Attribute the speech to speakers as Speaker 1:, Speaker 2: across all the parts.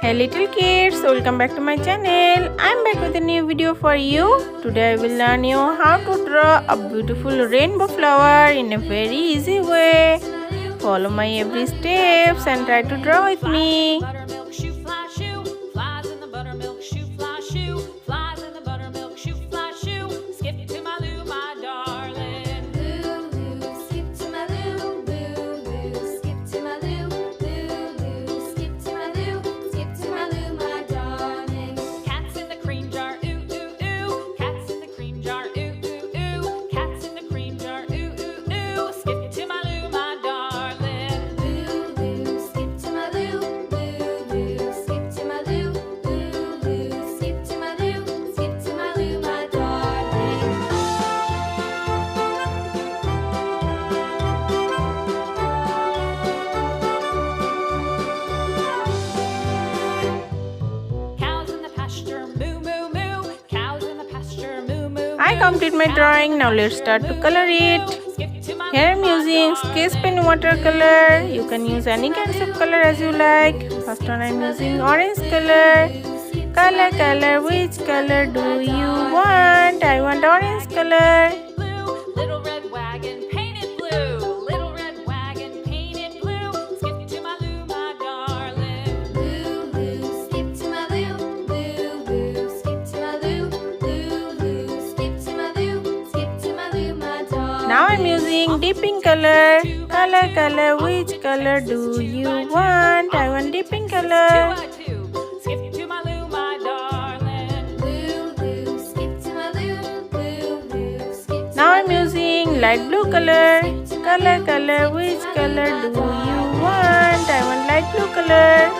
Speaker 1: Hey little kids, welcome back to my channel. I'm back with a new video for you. Today I will learn you how to draw a beautiful rainbow flower in a very easy way. Follow my every steps and try to draw with me. I complete my drawing. Now let's start to color it. Here I'm using sketch pen watercolor. You can use any kinds of color as you like. First one I'm using orange color. Color, which color do you want? I want orange color.
Speaker 2: Little red wagon painted blue. Little red wagon painted blue. Skip to my Lou, my darling. Lou, Lou, skip to my Lou. Lou, Lou, skip to my Lou. Lou, Lou, skip to my Lou. Skip to my Lou, my darling.
Speaker 1: Now I'm using deep pink color. Color, which color do you want? I want deep pink color.
Speaker 2: Skip to my Lou, my darling. Lou, Lou, skip to my Lou. Lou, Lou, skip to
Speaker 1: Now I'm using light blue color. Color, which color do you want? I want light blue color.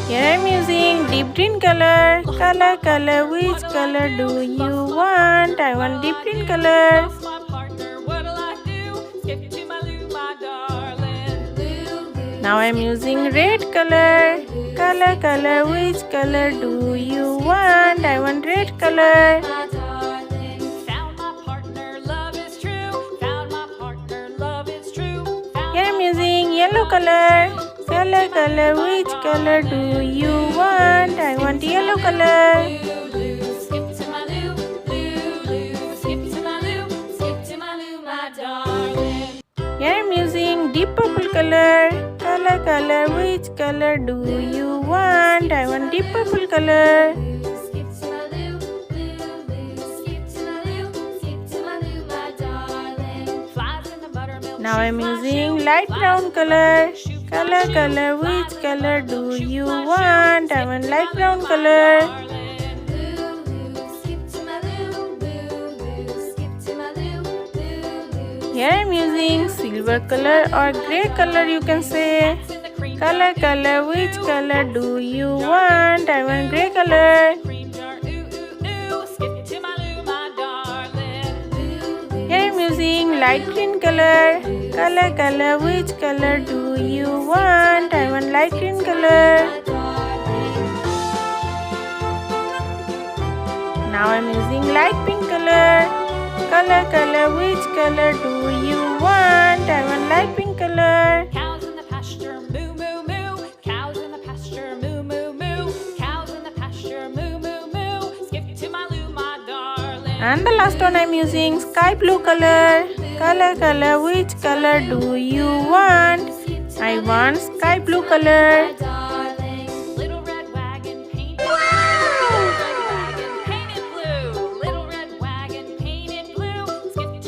Speaker 1: Here I'm using deep green color. Color, which color do you want? I want deep green color.
Speaker 2: my partner, what'll I do? Skip to my Lou, my darling. Lou, Lou,
Speaker 1: Now I'm using red color. Color, which color do you want? I want red color.
Speaker 2: my darling. Found my partner, love is true. Found my partner, love is true. Found
Speaker 1: Here I'm using yellow color. Color, which color do you want? I want yellow color.
Speaker 2: Lou, Lou, skip to my Lou. Lou, Lou, skip to my Lou. Skip to my Lou, my darling.
Speaker 1: Here I'm using deep purple color. Color, which color do you want? I want deep purple color.
Speaker 2: Skip to my Lou. Lou, Lou, skip to my Lou. Skip to my Lou, my darling. Flies in the buttermilk.
Speaker 1: Now I'm using light brown color. Color, which color do you want? I want light brown color. Here I'm using silver color or grey color, you can say. Color, which color do you want? I want grey color. Here I'm using light green color. Color, which color do you want? I want light green color. Now I'm using light pink color. Color, which color do you want? I want light pink color.
Speaker 2: Cows in the pasture, moo, moo, moo. Cows in the pasture, moo, moo, moo. Cows in the pasture, moo, moo, moo. Skip to my Lou, my darling.
Speaker 1: And the last one I'm using sky blue color. Color, which color do you want? I want sky blue color.